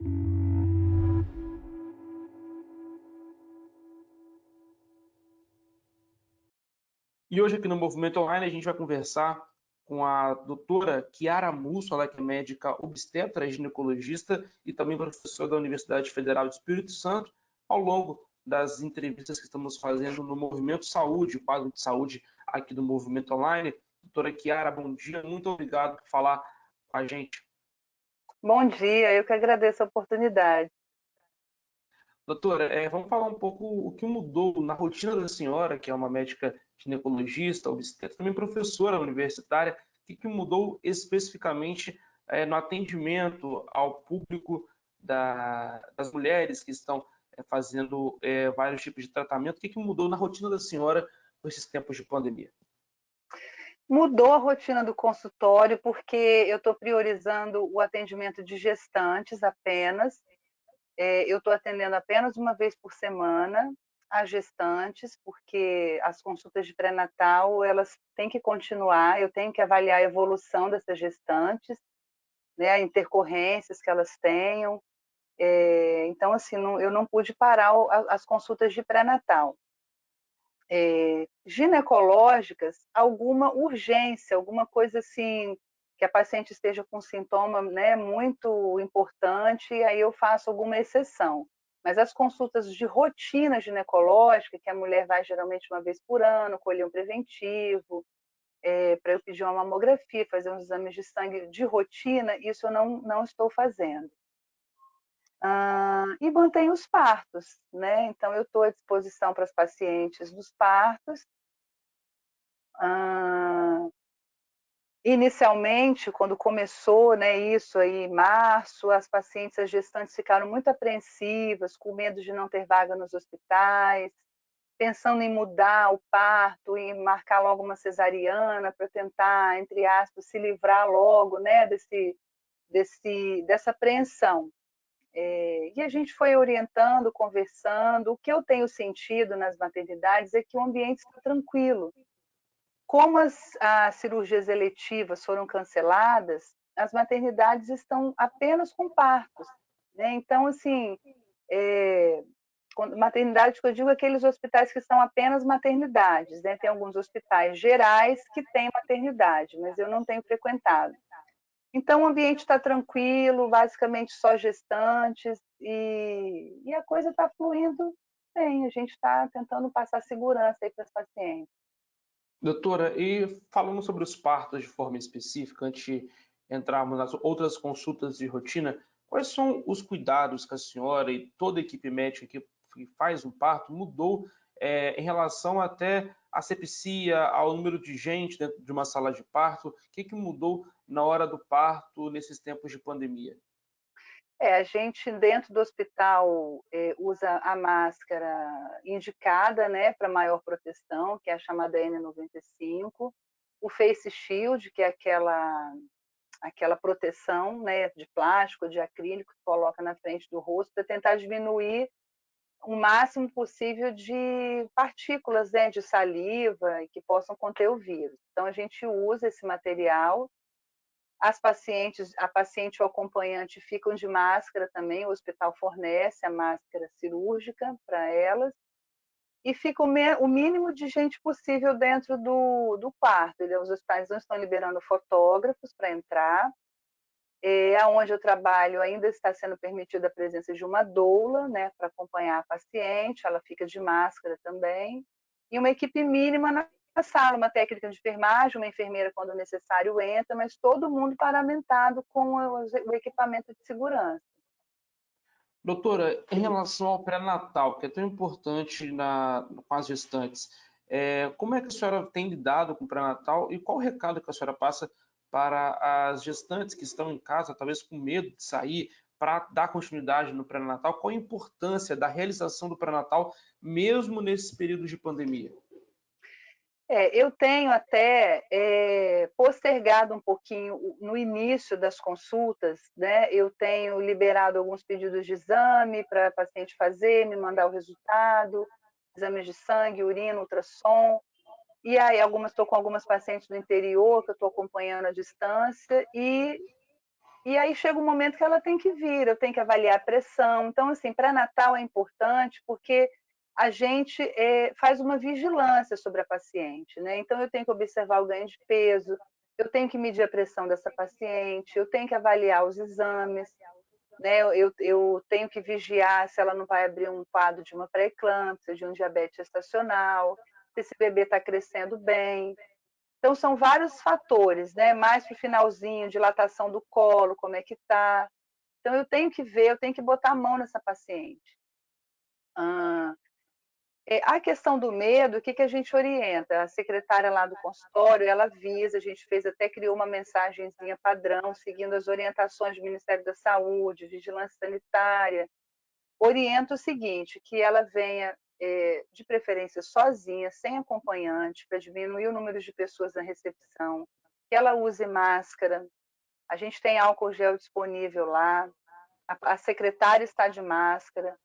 E hoje aqui no Movimento Online a gente vai conversar com a doutora Chiara Musso, ela que é médica obstetra, ginecologista e também professora da Universidade Federal do Espírito Santo, ao longo das entrevistas que estamos fazendo no Movimento Saúde, o quadro de saúde aqui do Movimento Online. Doutora Chiara, bom dia, muito obrigado por falar com a gente. Bom dia, eu que agradeço a oportunidade. Doutora, vamos falar um pouco o que mudou na rotina da senhora, que é uma médica ginecologista, obstetra, também professora universitária, o que mudou especificamente no atendimento ao público das mulheres que estão fazendo vários tipos de tratamento, o que mudou na rotina da senhora com esses tempos de pandemia? Mudou a rotina do consultório porque eu estou priorizando o atendimento de gestantes apenas. Eu estou atendendo apenas uma vez por semana as gestantes, porque as consultas de pré-natal, elas têm que continuar, eu tenho que avaliar a evolução dessas gestantes, né, intercorrências que elas tenham. Então, assim, eu não pude parar as consultas de pré-natal. Ginecológicas, alguma urgência, alguma coisa assim, que a paciente esteja com sintoma, né, muito importante, aí eu faço alguma exceção. Mas as consultas de rotina ginecológica, que a mulher vai geralmente uma vez por ano, colher um preventivo, para eu pedir uma mamografia, fazer uns exames de sangue de rotina, isso eu não estou fazendo. E mantém os partos, né? Então, eu estou à disposição para as pacientes dos partos. Inicialmente, quando começou, né, isso aí em março, as pacientes, as gestantes ficaram muito apreensivas, com medo de não ter vaga nos hospitais, pensando em mudar o parto e marcar logo uma cesariana para tentar, entre aspas, se livrar logo, né, dessa apreensão. E a gente foi orientando, conversando. O que eu tenho sentido nas maternidades é que o ambiente está tranquilo. Como as cirurgias eletivas foram canceladas, as maternidades estão apenas com partos, né? Então, assim, maternidade que eu digo é aqueles hospitais que são apenas maternidades, né? Tem alguns hospitais gerais que têm maternidade, mas eu não tenho frequentado. Então, o ambiente está tranquilo, basicamente só gestantes, e a coisa está fluindo bem. A gente está tentando passar segurança aí para as pacientes. Doutora, e falando sobre os partos de forma específica, antes de entrarmos nas outras consultas de rotina, quais são os cuidados que a senhora e toda a equipe médica que faz um parto mudou em relação até à asepsia, ao número de gente dentro de uma sala de parto? O que mudou na hora do parto nesses tempos de pandemia? A gente dentro do hospital usa a máscara indicada, né, para maior proteção, que é a chamada N95, o face shield, que é aquela proteção, né, de plástico, de acrílico que coloca na frente do rosto para tentar diminuir o máximo possível de partículas, né, de saliva que possam conter o vírus. Então a gente usa esse material. A paciente e o acompanhante ficam de máscara também, o hospital fornece a máscara cirúrgica para elas, e fica o mínimo de gente possível dentro do quarto. Os hospitais não estão liberando fotógrafos para entrar. Aonde eu trabalho ainda está sendo permitida a presença de uma doula, né, para acompanhar a paciente, ela fica de máscara também, e uma equipe mínima na sala, uma técnica de enfermagem, uma enfermeira quando necessário entra, mas todo mundo paramentado com o equipamento de segurança. Doutora, em relação ao pré-natal, que é tão importante com as gestantes, como é que a senhora tem lidado com o pré-natal e qual o recado que a senhora passa para as gestantes que estão em casa, talvez com medo de sair, para dar continuidade no pré-natal? Qual a importância da realização do pré-natal, mesmo nesse período de pandemia? Eu tenho até postergado um pouquinho no início das consultas, né? Eu tenho liberado alguns pedidos de exame para a paciente fazer, me mandar o resultado, exames de sangue, urina, ultrassom. E aí, estou com algumas pacientes do interior que eu estou acompanhando à distância, e E aí chega um momento que ela tem que vir, eu tenho que avaliar a pressão. Então, assim, pré-natal é importante porque a gente faz uma vigilância sobre a paciente, né? Então, eu tenho que observar o ganho de peso, eu tenho que medir a pressão dessa paciente, eu tenho que avaliar os exames, né? Eu tenho que vigiar se ela não vai abrir um quadro de uma pré-eclâmpsia, de um diabetes gestacional, se esse bebê está crescendo bem. Então, são vários fatores, né? Mais para o finalzinho, dilatação do colo, como é que está. Então, eu tenho que ver, eu tenho que botar a mão nessa paciente. A questão do medo, o que a gente orienta? A secretária lá do consultório, ela avisa, a gente até criou uma mensagenzinha padrão, seguindo as orientações do Ministério da Saúde, Vigilância Sanitária. Orienta o seguinte, que ela venha, de preferência sozinha, sem acompanhante, para diminuir o número de pessoas na recepção, que ela use máscara, a gente tem álcool gel disponível lá, a secretária está de máscara,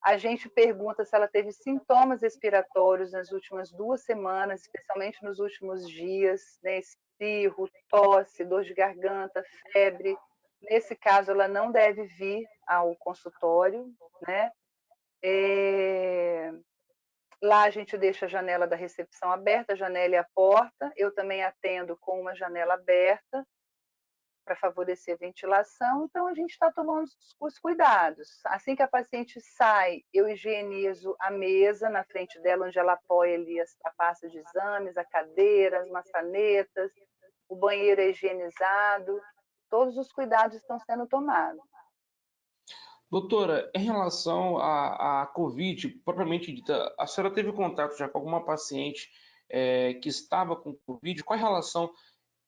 a gente pergunta se ela teve sintomas respiratórios nas últimas 2 semanas, especialmente nos últimos dias, né? Espirro, tosse, dor de garganta, febre. Nesse caso, ela não deve vir ao consultório, né? Lá a gente deixa a janela da recepção aberta, a janela e a porta. Eu também atendo com uma janela aberta para favorecer a ventilação. Então, a gente está tomando os cuidados. Assim que a paciente sai, eu higienizo a mesa na frente dela, onde ela apoia ali a pasta de exames, a cadeira, as maçanetas, o banheiro é higienizado. Todos os cuidados estão sendo tomados. Doutora, em relação à Covid, propriamente dita, a senhora teve contato já com alguma paciente que estava com Covid? Qual a relação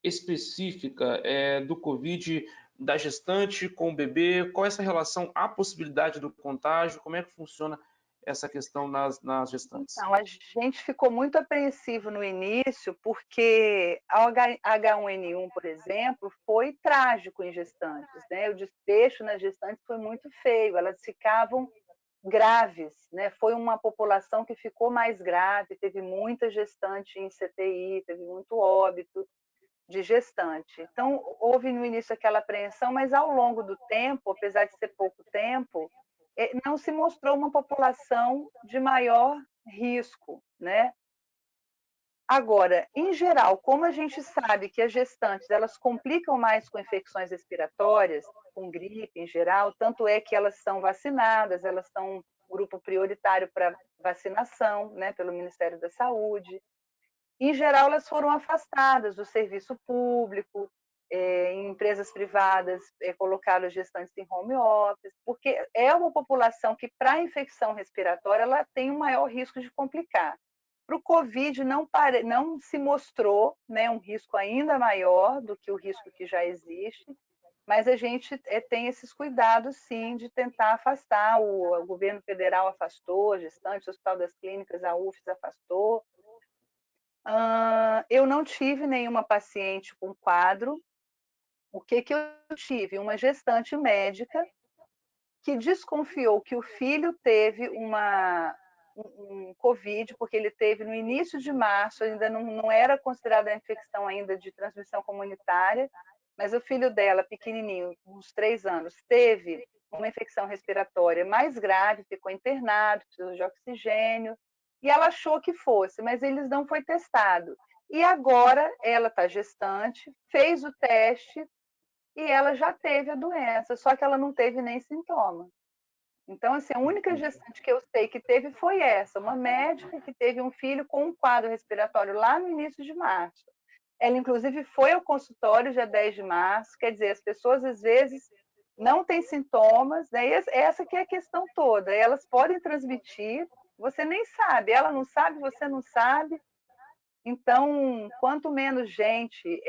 específica do Covid da gestante com o bebê? Qual é essa relação? Há possibilidade do contágio? Como é que funciona essa questão nas gestantes? Então, a gente ficou muito apreensivo no início, porque a H1N1, por exemplo, foi trágico em gestantes, né? O desfecho nas gestantes foi muito feio, elas ficavam graves, né? Foi uma população que ficou mais grave, teve muita gestante em CTI, teve muito óbito de gestante. Então, houve no início aquela apreensão, mas ao longo do tempo, apesar de ser pouco tempo, não se mostrou uma população de maior risco, né? Agora, em geral, como a gente sabe que as gestantes elas complicam mais com infecções respiratórias, com gripe em geral, tanto é que elas são vacinadas, elas são grupo prioritário para vacinação, né, pelo Ministério da Saúde. Em geral, elas foram afastadas do serviço público, em empresas privadas colocaram as gestantes em home office, porque é uma população que, para a infecção respiratória, ela tem um maior risco de complicar. Para o Covid, não se mostrou, né, um risco ainda maior do que o risco que já existe, mas a gente tem esses cuidados, sim, de tentar afastar. O governo federal afastou, gestantes, o Hospital das Clínicas, a UFES afastou. Eu não tive nenhuma paciente com quadro. O que eu tive? Uma gestante médica que desconfiou que o filho teve um Covid, porque ele teve no início de março, ainda não era considerada a infecção ainda de transmissão comunitária, mas o filho dela, pequenininho, uns 3 anos, teve uma infecção respiratória mais grave, ficou internado, precisou de oxigênio, e ela achou que fosse, mas eles não foi testado. E agora ela está gestante, fez o teste e ela já teve a doença, só que ela não teve nem sintoma. Então, assim, a única gestante que eu sei que teve foi essa, uma médica que teve um filho com um quadro respiratório lá no início de março. Ela, inclusive, foi ao consultório dia 10 de março, quer dizer, as pessoas, às vezes, não têm sintomas, né? E essa que é a questão toda, elas podem transmitir, você nem sabe, ela não sabe, você não sabe. Então, quanto menos gente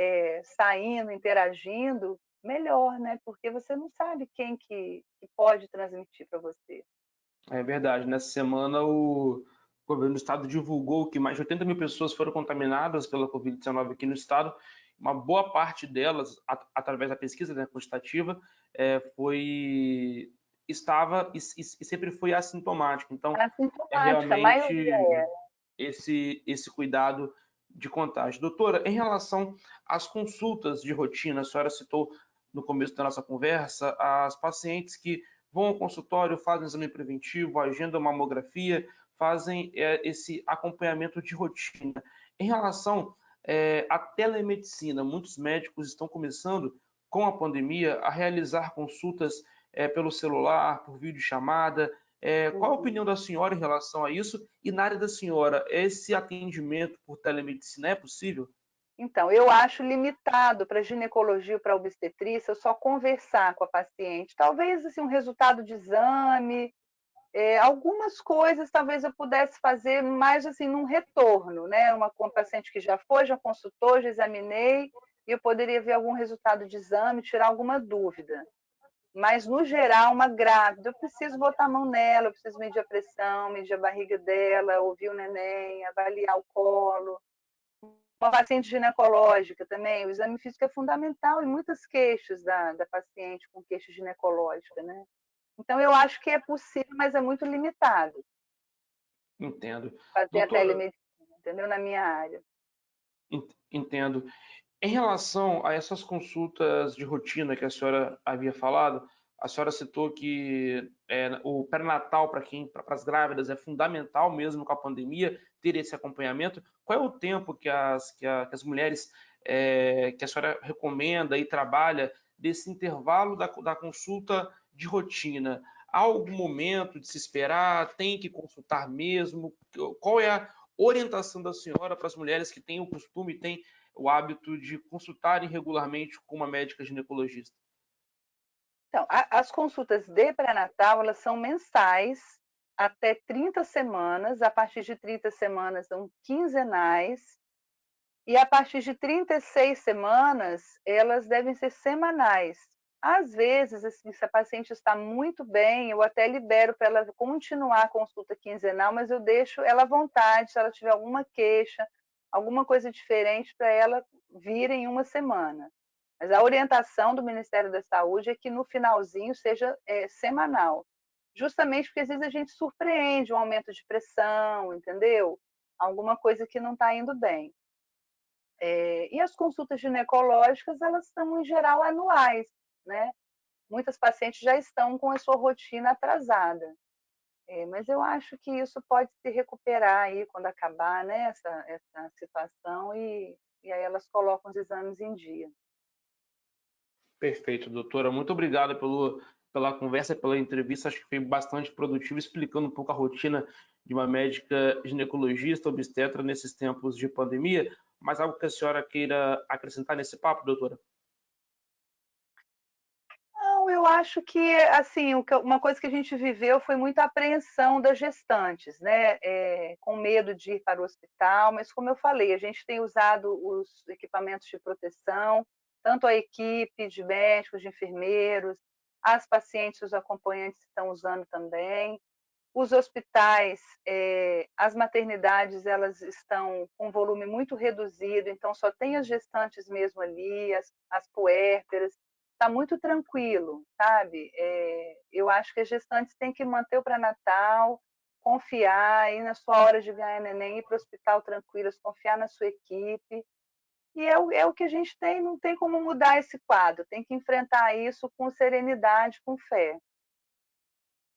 saindo, interagindo, melhor, né? Porque você não sabe quem que pode transmitir para você. É verdade. Nessa semana, o governo do estado divulgou que mais de 80 mil pessoas foram contaminadas pela Covid-19 aqui no estado. Uma boa parte delas, através da pesquisa, né, quantitativa, estava e sempre foi assintomática. Então, é Assintomática, a maioria realmente é. esse cuidado de contágio. Doutora, em relação às consultas de rotina, a senhora citou no começo da nossa conversa, as pacientes que vão ao consultório, fazem exame preventivo, agendam mamografia, fazem esse acompanhamento de rotina. Em relação à telemedicina, muitos médicos estão começando, com a pandemia, a realizar consultas pelo celular, por videochamada. Qual a opinião Uhum. da senhora em relação a isso? E na área da senhora, esse atendimento por telemedicina é possível? Então, eu acho limitado para ginecologia ou para obstetrícia eu só conversar com a paciente. Talvez assim, um resultado de exame, algumas coisas talvez eu pudesse fazer mais assim num retorno, né? Uma paciente que já foi, já consultou, já examinei, e eu poderia ver algum resultado de exame, tirar alguma dúvida. Mas, no geral, uma grávida, eu preciso botar a mão nela, eu preciso medir a pressão, medir a barriga dela, ouvir o neném, avaliar o colo. Uma paciente ginecológica também, o exame físico é fundamental em muitas queixas da paciente com queixa ginecológica, né? Então, eu acho que é possível, mas é muito limitado Entendo. fazer a Doutora, telemedicina, entendeu? Na minha área. entendo. Em relação a essas consultas de rotina que a senhora havia falado, a senhora citou que o pré-natal para as grávidas é fundamental mesmo com a pandemia, ter esse acompanhamento. Qual é o tempo que as mulheres, que a senhora recomenda e trabalha desse intervalo da consulta de rotina? Há algum momento de se esperar? Tem que consultar mesmo? Qual é a orientação da senhora para as mulheres que têm o costume, têm o hábito de consultarem regularmente com uma médica ginecologista? Então, as consultas de pré-natal, elas são mensais, até 30 semanas, a partir de 30 semanas são quinzenais, e a partir de 36 semanas, elas devem ser semanais. Às vezes, assim, se a paciente está muito bem, eu até libero para ela continuar a consulta quinzenal, mas eu deixo ela à vontade, se ela tiver alguma queixa, alguma coisa diferente, para ela vir em uma semana. Mas a orientação do Ministério da Saúde é que no finalzinho seja semanal. Justamente porque às vezes a gente surpreende um aumento de pressão, entendeu? Alguma coisa que não está indo bem. E as consultas ginecológicas, elas são, em geral, anuais, né? Muitas pacientes já estão com a sua rotina atrasada. Mas eu acho que isso pode se recuperar aí quando acabar, né, essa situação, e aí elas colocam os exames em dia. Perfeito, doutora. Muito obrigado pela conversa, pela entrevista. Acho que foi bastante produtivo, explicando um pouco a rotina de uma médica ginecologista, obstetra nesses tempos de pandemia. Mais algo que a senhora queira acrescentar nesse papo, doutora? Não, eu acho que, assim, uma coisa que a gente viveu foi muita apreensão das gestantes, né? Com medo de ir para o hospital, mas como eu falei, a gente tem usado os equipamentos de proteção, tanto a equipe de médicos, de enfermeiros, as pacientes, os acompanhantes estão usando também. Os hospitais, as maternidades, elas estão com volume muito reduzido, então só tem as gestantes mesmo ali, as puérperas, está muito tranquilo, sabe? Eu acho que as gestantes têm que manter o pré-natal, confiar, ir na sua hora de ganhar neném, ir para o hospital tranquilas, confiar na sua equipe, e é o que a gente tem, não tem como mudar esse quadro, tem que enfrentar isso com serenidade, com fé.